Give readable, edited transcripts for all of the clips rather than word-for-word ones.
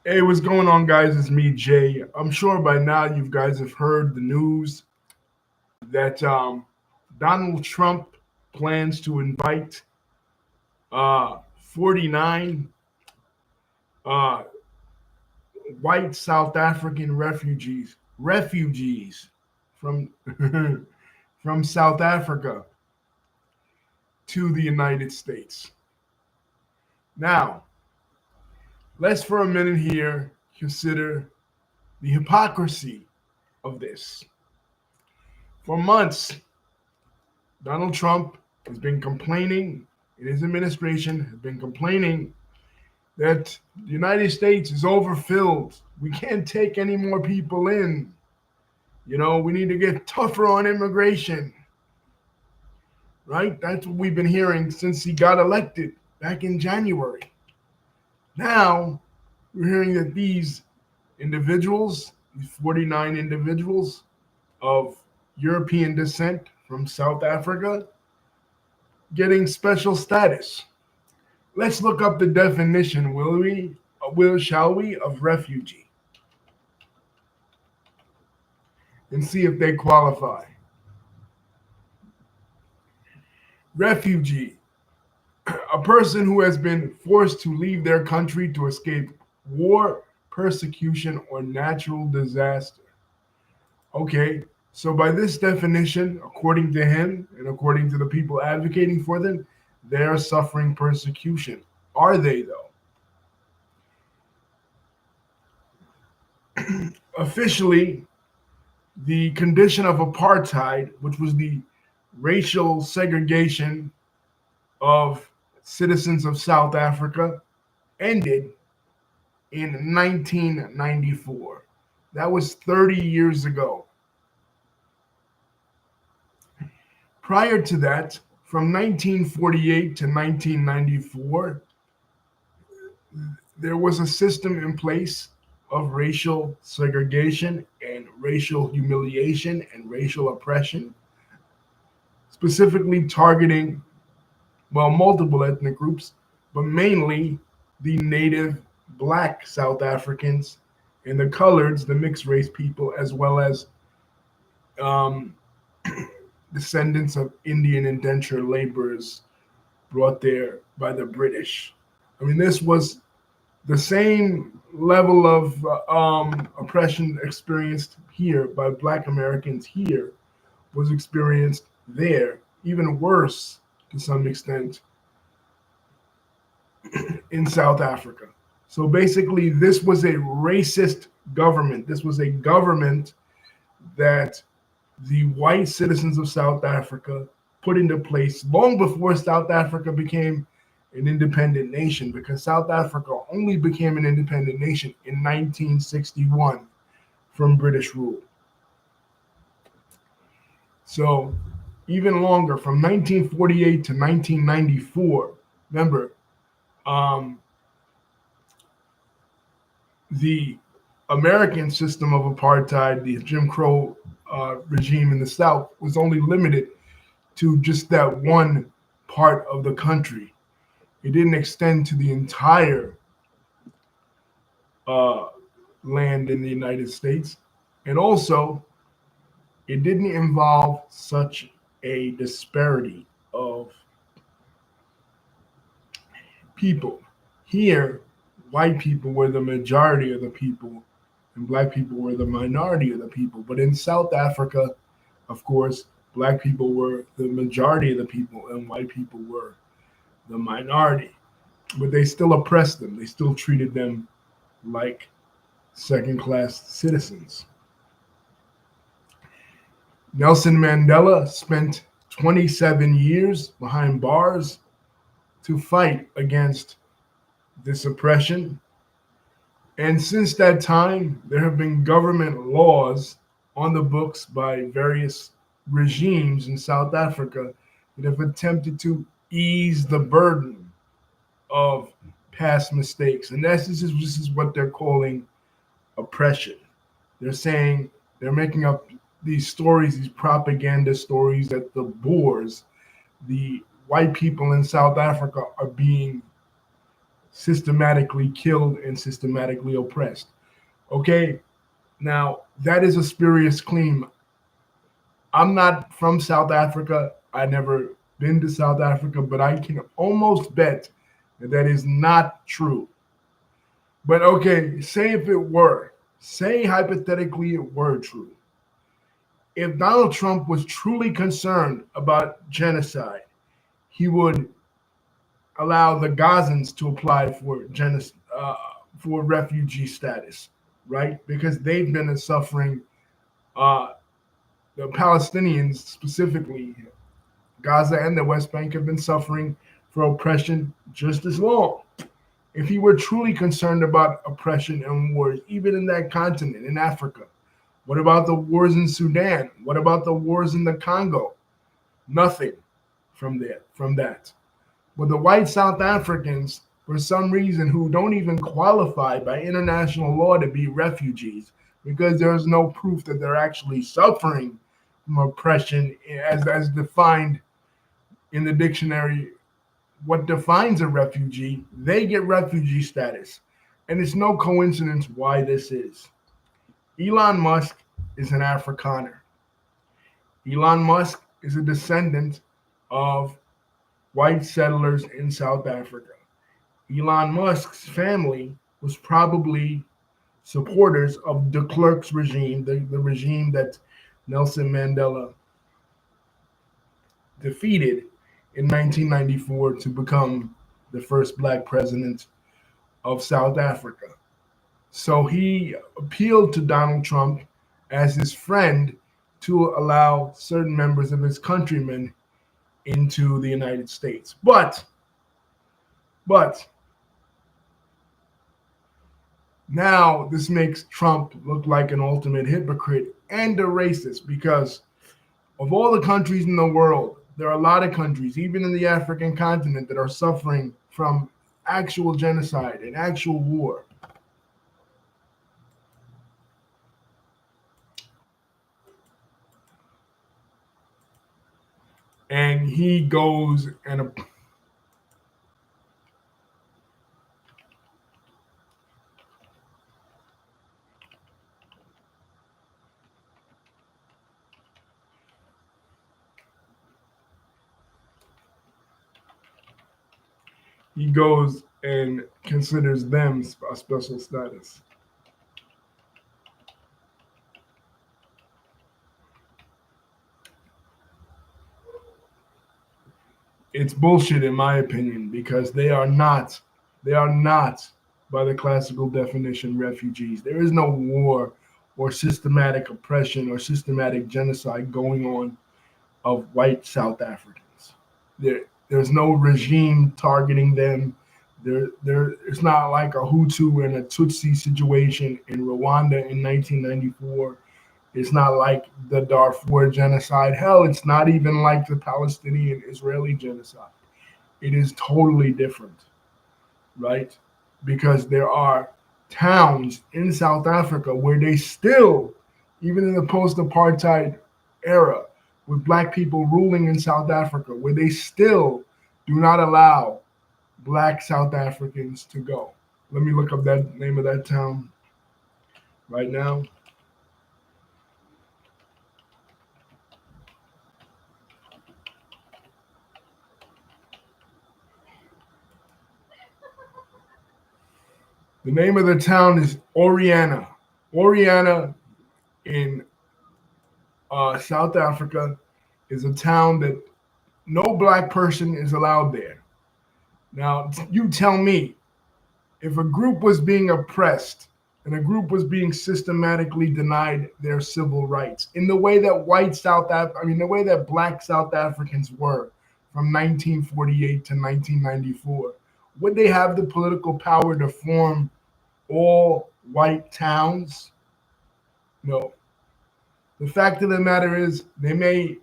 Hey, what's going on, guys? It's me, Jay. I'm sure by now you guys have heard the news that Donald Trump plans to invite 49 uh, white South African refugees from from South Africa to the United States. Now, let's for a minute here consider the hypocrisy of this. For months, Donald Trump has been complaining, and his administration has been complaining that the United States is overfilled. We can't take any more people in. We need to get tougher on immigration, right? That's what we've been hearing since he got elected back in January. Now, we're hearing that these individuals, these 49 individuals of European descent from South Africa, getting special status. Let's look up the definition, will we? Shall we, of refugee and see if they qualify. Refugee, a person who has been forced to leave their country to escape war, persecution, or natural disaster. Okay, so by this definition, according to him and according to the people advocating for them, they are suffering persecution. Are they, though? Officially, the condition of apartheid, which was the racial segregation of citizens of South Africa, ended in 1994. That was 30 years ago. Prior to that, from 1948 to 1994, there was a system in place of racial segregation and racial humiliation and racial oppression, specifically targeting, well, multiple ethnic groups, but mainly the native black South Africans and the coloreds, the mixed race people, as well as um, descendants of Indian indenture laborers brought there by the British. I mean, this was the same level of oppression experienced here by Black Americans here was experienced there, even worse to some extent in South Africa. So basically, this was a racist government. This was a government that the white citizens of South Africa put into place long before South Africa became an independent nation, because South Africa only became an independent nation in 1961 from British rule. So even longer, from 1948 to 1994, remember, um, the American system of apartheid, the Jim Crow regime in the South, was only limited to just that one part of the country. It didn't extend to the entire uh, land in the United States. And also, it didn't involve such a disparity of people. Here, white people were the majority of the people, and black people were the minority of the people. But in South Africa, of course, black people were the majority of the people, and white people were the minority. But they still oppressed them. They still treated them like second class citizens. Nelson Mandela spent 27 years behind bars to fight against this oppression. And since that time, there have been government laws on the books by various regimes in South Africa that have attempted to ease the burden of past mistakes. And this is what they're calling oppression. They're saying they're making up these stories, these propaganda stories, that the Boers, the white people in South Africa, are being systematically killed and systematically oppressed. Okay, now that is a spurious claim. I'm not from South Africa. I never been to South Africa, but I can almost bet that that is not true. But okay, say if it were, say hypothetically it were true. If Donald Trump was truly concerned about genocide, he would allow the Gazans to apply for for refugee status, right? Because they've been suffering. Uh, the Palestinians, specifically Gaza and the West Bank, have been suffering for oppression just as long. If he were truly concerned about oppression and wars, even in that continent, in Africa, what about the wars in Sudan? What about the wars in the Congo? Nothing from that. But the white South Africans, for some reason, who don't even qualify by international law to be refugees, because there is no proof that they're actually suffering from oppression as defined in the dictionary, what defines a refugee, they get refugee status. And it's no coincidence why this is. Elon Musk is an Afrikaner. Elon Musk is a descendant of white settlers in South Africa. Elon Musk's family was probably supporters of de Klerk's regime, the regime that Nelson Mandela defeated in 1994 to become the first black president of South Africa. So he appealed to Donald Trump as his friend to allow certain members of his countrymen into the United States. But now this makes Trump look like an ultimate hypocrite and a racist because of all the countries in the world, there are a lot of countries, even in the African continent, that are suffering from actual genocide and actual war. And he goes and he goes and considers them a special status. It's bullshit in my opinion because they are not by the classical definition refugees. There is no war or systematic oppression or systematic genocide going on of white South Africans. There's no regime targeting them. It's not like a Hutu and a Tutsi situation in Rwanda in 1994. It's not like the Darfur genocide. Hell, it's not even like the Palestinian Israeli genocide. It is totally different, right? Because there are towns in South Africa where they still, even in the post apartheid era, with black people ruling in South Africa, where they still do not allow black South Africans to go. Let me look up that name of that town right now. The name of the town is Oriana. Oriana in South Africa is a town that no black person is allowed there. Now, you tell me, if a group was being oppressed and a group was being systematically denied their civil rights in the way that the way that black South Africans were from 1948 to 1994, would they have the political power to form all white towns? No. The fact of the matter is, they may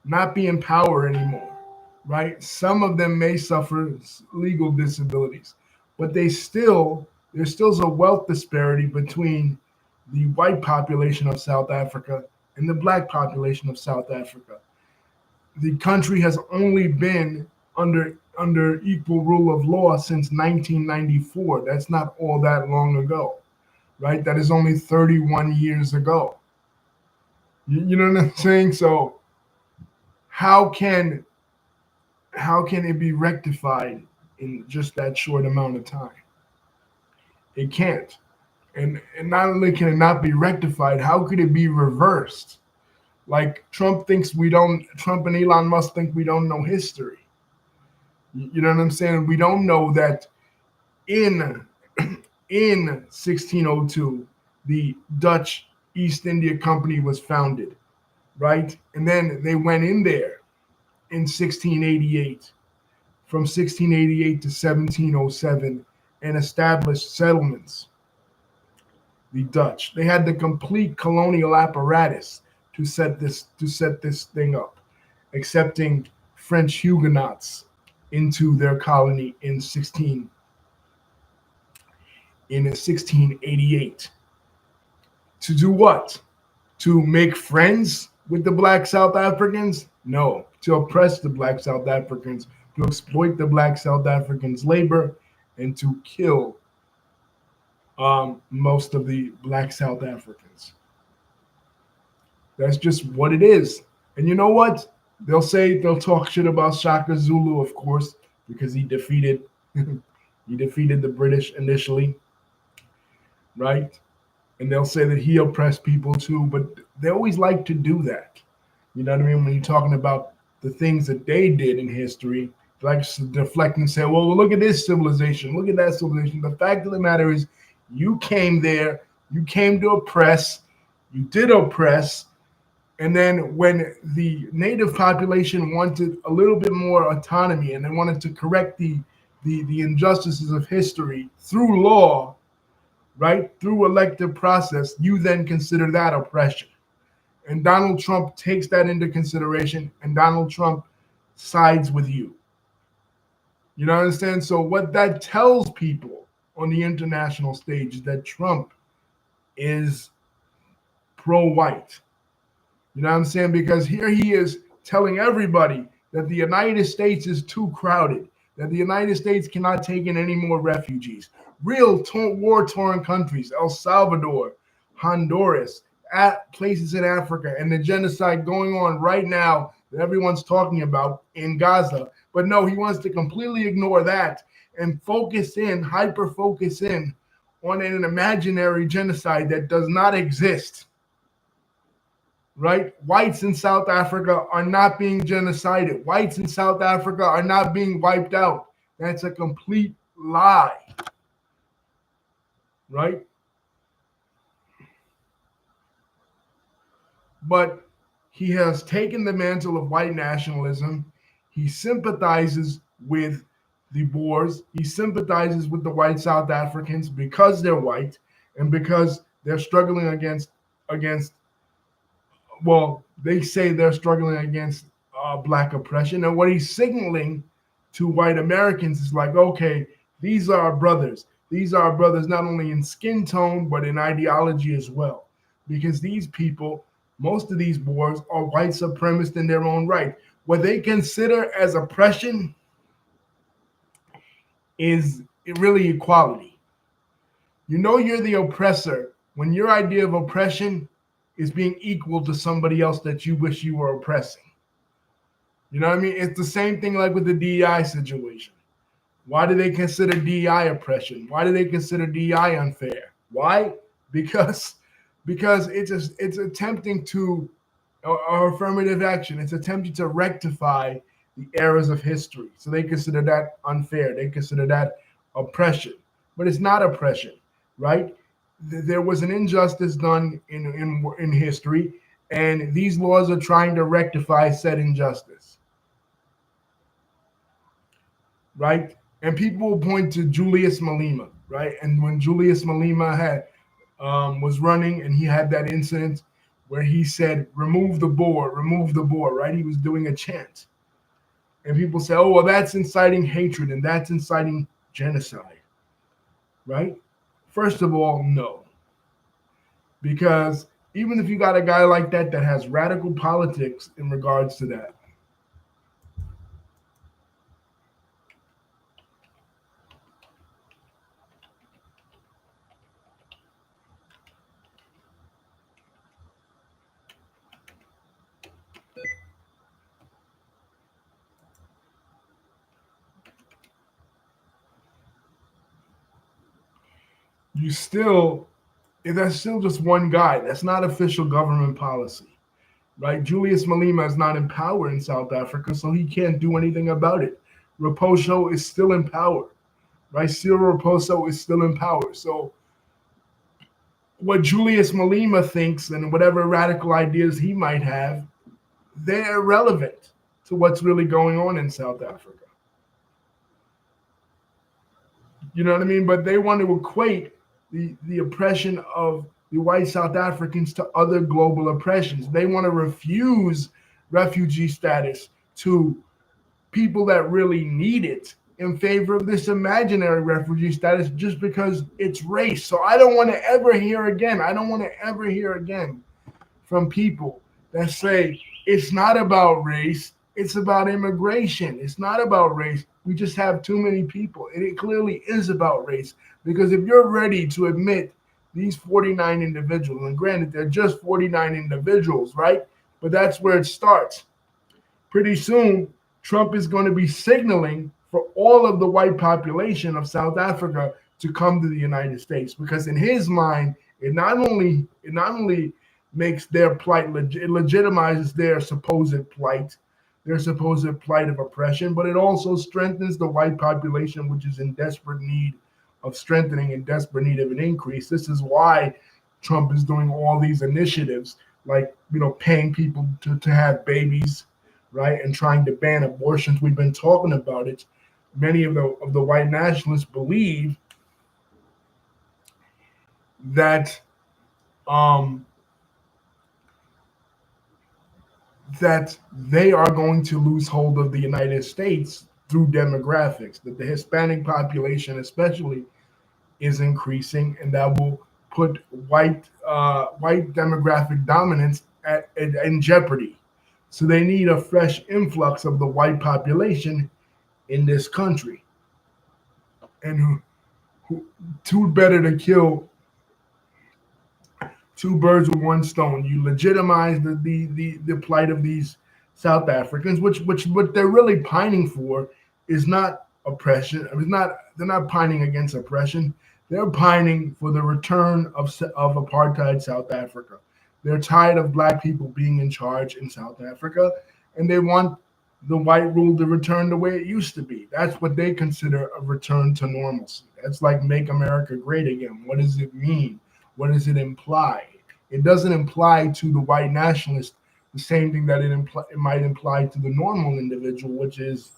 not be in power anymore, right? Some of them may suffer legal disabilities, but there still is a wealth disparity between the white population of South Africa and the black population of South Africa. The country has only been under under equal rule of law since 1994. That's not all that long ago, right? That is only 31 years ago. You know what I'm saying? So how can how can it be rectified in just that short amount of time? It can't. And not only can it not be rectified, how could it be reversed? Like Trump and Elon Musk think we don't know history. You know what I'm saying? We don't know that in in 1602 the Dutch East India Company was founded, right? And then they went in there in 1688, from 1688 to 1707, and established settlements. The Dutch, they had the complete colonial apparatus to set this thing up, accepting French Huguenots into their colony in 1688. To do what? To make friends with the black South Africans? No, to oppress the black South Africans, to exploit the black South Africans' labor, and to kill most of the black South Africans. That's just what it is. And you know what? They'll talk shit about Shaka Zulu, of course, because he defeated he defeated the British initially, right? And they'll say that he oppressed people too, but they always like to do that. You know what I mean? When you're talking about the things that they did in history, they like to deflect and say, well, look at this civilization, look at that civilization. The fact of the matter is, you came there, you came to oppress, you did oppress, and then when the native population wanted a little bit more autonomy and they wanted to correct the injustices of history through law, right, through elective process, you then consider that oppression. And Donald Trump takes that into consideration, and Donald Trump sides with you. You know what I'm saying? So what that tells people on the international stage is that Trump is pro-white. You know what I'm saying? Because here he is telling everybody that the United States is too crowded, that the United States cannot take in any more refugees. Real war-torn countries, El Salvador, Honduras, at places in Africa, and the genocide going on right now that everyone's talking about in Gaza. But no, he wants to completely ignore that and hyper-focus in on an imaginary genocide that does not exist. Right? Whites in South Africa are not being genocided. Whites in South Africa are not being wiped out. That's a complete lie. Right? But he has taken the mantle of white nationalism. He sympathizes with the Boers. He sympathizes with the white South Africans because they're white and because they're struggling against well, they say they're struggling against black oppression. And what he's signaling to white Americans is like, okay, these are our brothers. These are our brothers not only in skin tone, but in ideology as well. Because these people, most of these Boers, are white supremacists in their own right. What they consider as oppression is really equality. You know you're the oppressor when your idea of oppression is being equal to somebody else that you wish you were oppressing. You know what I mean? It's the same thing like with the DEI situation. Why do they consider DEI oppression? Why do they consider DEI unfair? Why? Because it's attempting to or affirmative action. It's attempting to rectify the errors of history. So they consider that unfair. They consider that oppression. But it's not oppression, right? There was an injustice done in history, and these laws are trying to rectify said injustice, right? And people will point to Julius Malema, right? And when Julius Malema was running, and he had that incident where he said, remove the Boer, right? He was doing a chant. And people say, oh, well, that's inciting hatred and that's inciting genocide, right? First of all, no. Because even if you got a guy like that that has radical politics in regards to that, you still, that's still just one guy. That's not official government policy, right? Julius Malema is not in power in South Africa, so he can't do anything about it. Raposo is still in power, right? Cyril Raposo is still in power. So what Julius Malema thinks and whatever radical ideas he might have, they're irrelevant to what's really going on in South Africa. You know what I mean? But they want to equate the oppression of the white South Africans to other global oppressions. They want to refuse refugee status to people that really need it in favor of this imaginary refugee status just because it's race. So I don't want to ever hear again from people that say it's not about race, it's about immigration. It's not about race. We just have too many people. And it clearly is about race. Because if you're ready to admit these 49 individuals, and granted, they're just 49 individuals, right? But that's where it starts. Pretty soon, Trump is going to be signaling for all of the white population of South Africa to come to the United States. Because in his mind, it not only makes their plight, it legitimizes their supposed plight of oppression, but it also strengthens the white population, which is in desperate need of strengthening and desperate need of an increase. This is why Trump is doing all these initiatives, like, paying people to have babies, right, and trying to ban abortions. We've been talking about it. Many of the white nationalists believe that that they are going to lose hold of the United States through demographics, that the Hispanic population especially is increasing, and that will put white demographic dominance in jeopardy. So they need a fresh influx of the white population in this country. And who better to kill two birds with one stone? You legitimize the plight of these South Africans, which what they're really pining for is not oppression. They're not pining against oppression. They're pining for the return of apartheid South Africa. They're tired of black people being in charge in South Africa, and they want the white rule to return the way it used to be. That's what they consider a return to normalcy. That's like make America great again. What does it mean? What does it imply? It doesn't imply to the white nationalist the same thing that it might imply to the normal individual, which is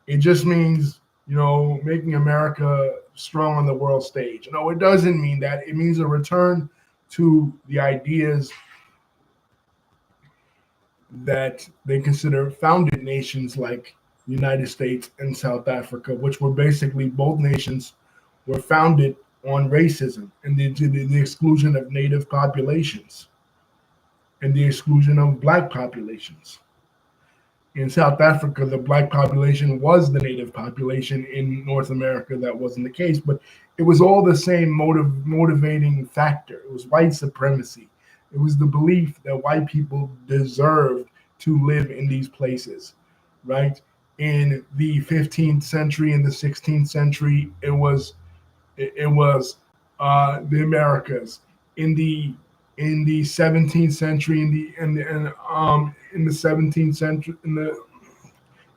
it just means, making America strong on the world stage. No, it doesn't mean that. It means a return to the ideas that they consider founded nations like the United States and South Africa, which were basically both nations were founded on racism and the exclusion of native populations and the exclusion of black populations. In South Africa, the black population was the native population. In North America, that wasn't the case, but it was all the same motivating factor. It was white supremacy. It was the belief that white people deserved to live in these places, right? In the 15th century and the 16th century, it was the Americas. In the 17th century, in the 17th century, in the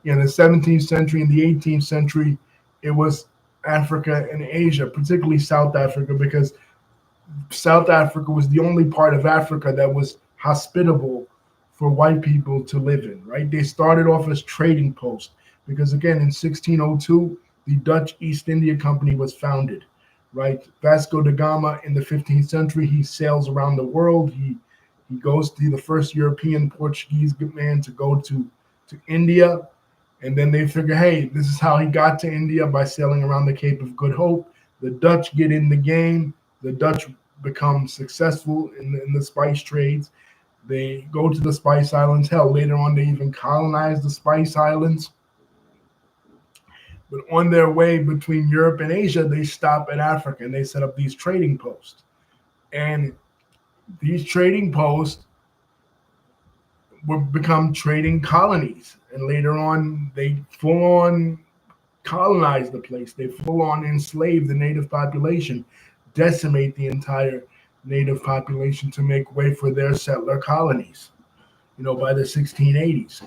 17th century and the 18th century, it was Africa and Asia, particularly South Africa, because South Africa was the only part of Africa that was hospitable for white people to live in, right? They started off as trading posts because, again, in 1602, the Dutch East India Company was founded, right? Vasco da Gama in the 15th century, he sails around the world. He goes to be the first European Portuguese man to go to India. And then they figure, hey, this is how he got to India, by sailing around the Cape of Good Hope. The Dutch get in the game. The Dutch become successful in the spice trades. They go to the Spice Islands. Hell, later on, they even colonize the Spice Islands. But on their way between Europe and Asia, they stop at Africa and they set up these trading posts. And these trading posts would become trading colonies. And later on, they full on colonize the place. They full on enslave the native population. decimate the entire native population to make way for their settler colonies, by the 1680s.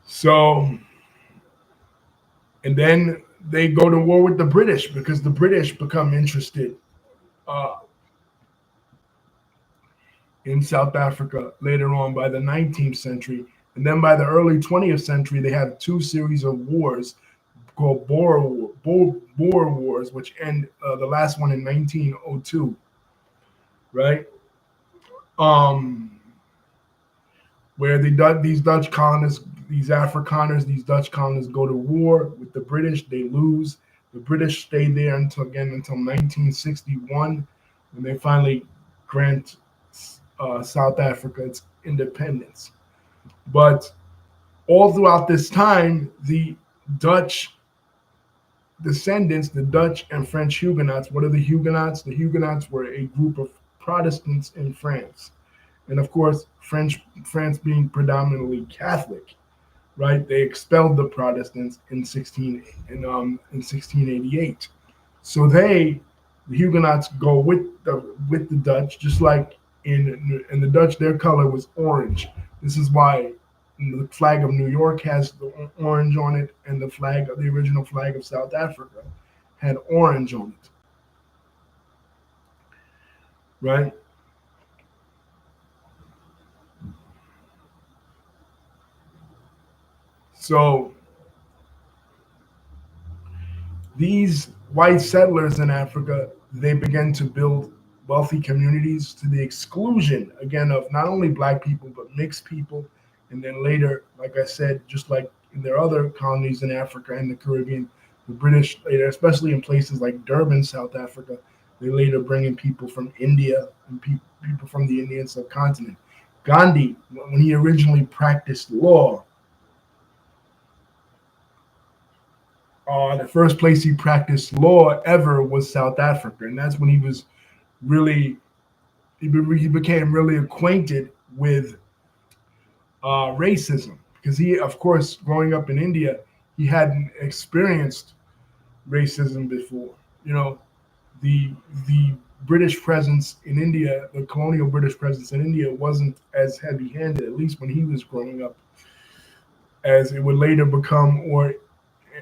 So, and then they go to war with the British because the British become interested uh, in South Africa later on by the 19th century. And then by the early 20th century, they have two series of wars called Boer Wars, which end the last one in 1902, right? Where these Dutch colonists, these Afrikaners, these Dutch colonists go to war with the British. They lose. The British stay there until 1961, when they finally grant South Africa its independence. But all throughout this time, the Dutch descendants, the Dutch and French Huguenots. What are the Huguenots? The Huguenots were a group of Protestants in France. And of course, France being predominantly Catholic, right? They expelled the Protestants in 1688. So the Huguenots go with the Dutch, just like in the Dutch, their color was orange. This is why the flag of New York has the orange on it, and the original flag of South Africa had orange on it, right? So these white settlers in Africa, they began to build wealthy communities to the exclusion, again, of not only black people, but mixed people. And then later, like I said, just like in their other colonies in Africa and the Caribbean, the British later, especially in places like Durban, South Africa, they later bring in people from India and people from the Indian subcontinent. Gandhi, when he originally practiced law, the first place he practiced law ever was South Africa, and that's when he was really he became really acquainted with racism, because he, of course, growing up in India, he hadn't experienced racism before. The British presence in India, the colonial British presence in India, wasn't as heavy-handed, at least when he was growing up, as it would later become, or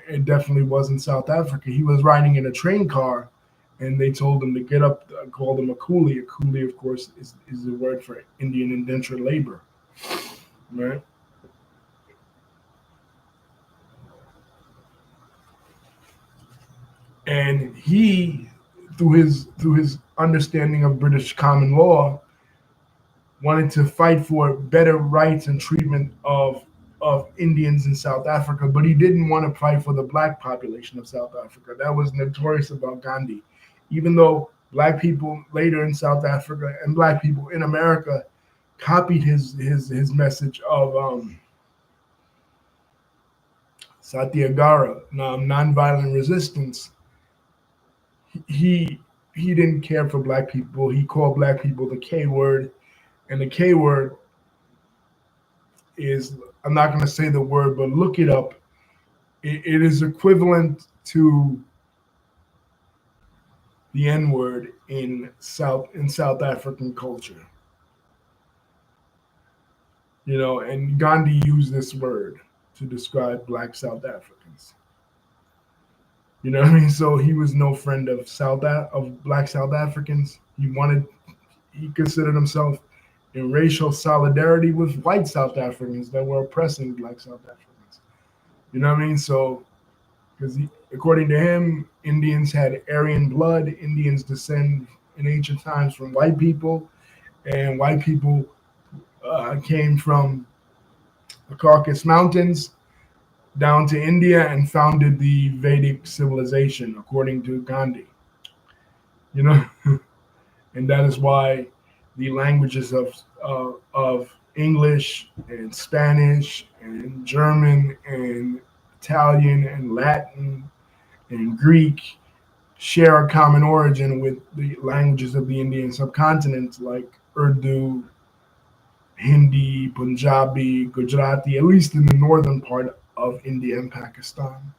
it definitely was in South Africa. He was riding in a train car, and they told him to get up, called him a coolie. A coolie, of course, is the word for Indian indentured labor, right? And he, through his understanding of British common law, wanted to fight for better rights and treatment of Indians in South Africa, but he didn't want to fight for the black population of South Africa. That was notorious about Gandhi. Even though black people later in South Africa and black people in America copied his message of Satyagraha, nonviolent resistance, he didn't care for black people. He called black people the K word, and the K word is, I'm not going to say the word, but look it up. It is equivalent to the N word in South African culture. And Gandhi used this word to describe black South Africans. You know what I mean? So he was no friend of black South Africans. He considered himself in racial solidarity with white South Africans that were oppressing black South Africans. You know what I mean? So, because according to him, Indians had Aryan blood. Indians descend in ancient times from white people, and white people came from the Caucasus Mountains down to India and founded the Vedic civilization, according to Gandhi. And that is why the languages of English and Spanish and German and Italian and Latin and Greek share a common origin with the languages of the Indian subcontinent, like Urdu, Hindi, Punjabi, Gujarati, at least in the northern part of India and Pakistan.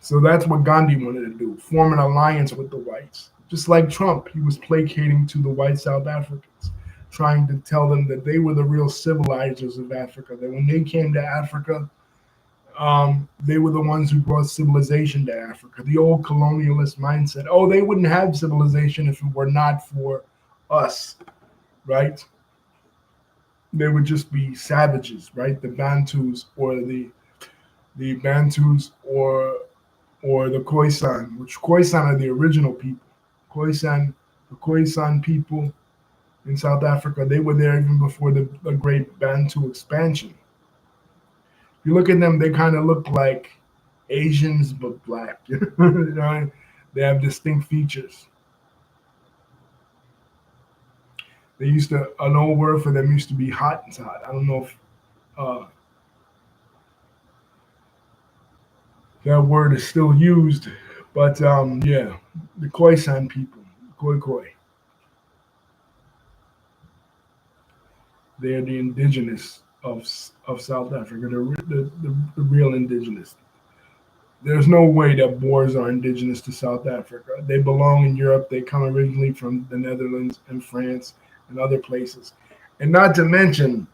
So that's what Gandhi wanted to do, form an alliance with the whites. Just like Trump, he was placating to the white South Africans, trying to tell them that they were the real civilizers of Africa, that when they came to Africa, they were the ones who brought civilization to Africa. The old colonialist mindset, oh, they wouldn't have civilization if it were not for us, right? They would just be savages, right? The Bantus or the Bantus or the Khoisan, which Khoisan are the original people. The Khoisan people in South Africa, they were there even before the great Bantu expansion. You look at them, they kind of look like Asians but black. You know, they have distinct features. They used to, an old word for them used to be Hottentot. I don't know if that word is still used, but yeah, the Khoisan people, Khoi. They're the indigenous of South Africa, the real indigenous. There's no way that Boers are indigenous to South Africa. They belong in Europe. They come originally from the Netherlands and France and other places. And not to mention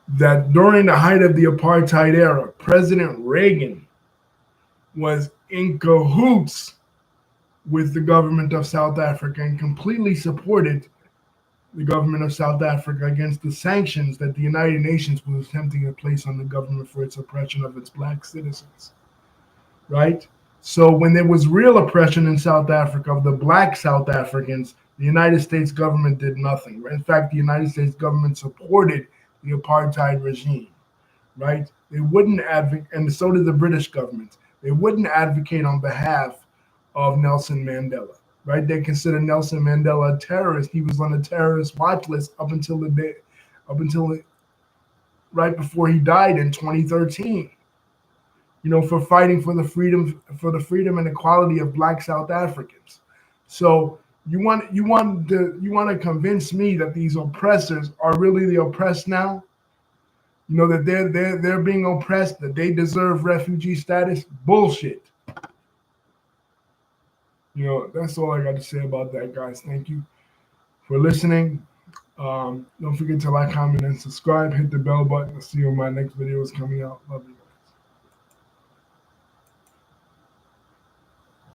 that during the height of the apartheid era, President Reagan was in cahoots with the government of South Africa and completely supported the government of South Africa against the sanctions that the United Nations was attempting to place on the government for its oppression of its black citizens, right? So when there was real oppression in South Africa of the black South Africans, the United States government did nothing. In fact, the United States government supported the apartheid regime, right? They wouldn't advocate, and so did the British government. They wouldn't advocate on behalf of Nelson Mandela. Right, they consider Nelson Mandela a terrorist. He was on a terrorist watch list up until right before he died in 2013. You know, for fighting for the freedom and equality of black South Africans. So you want to convince me that these oppressors are really the oppressed now? You know, that they're being oppressed, that they deserve refugee status? Bullshit. You know, that's all I got to say about that, guys. Thank you for listening. Don't forget to like, comment, and subscribe. Hit the bell button. I'll see you when my next video is coming out. Love you.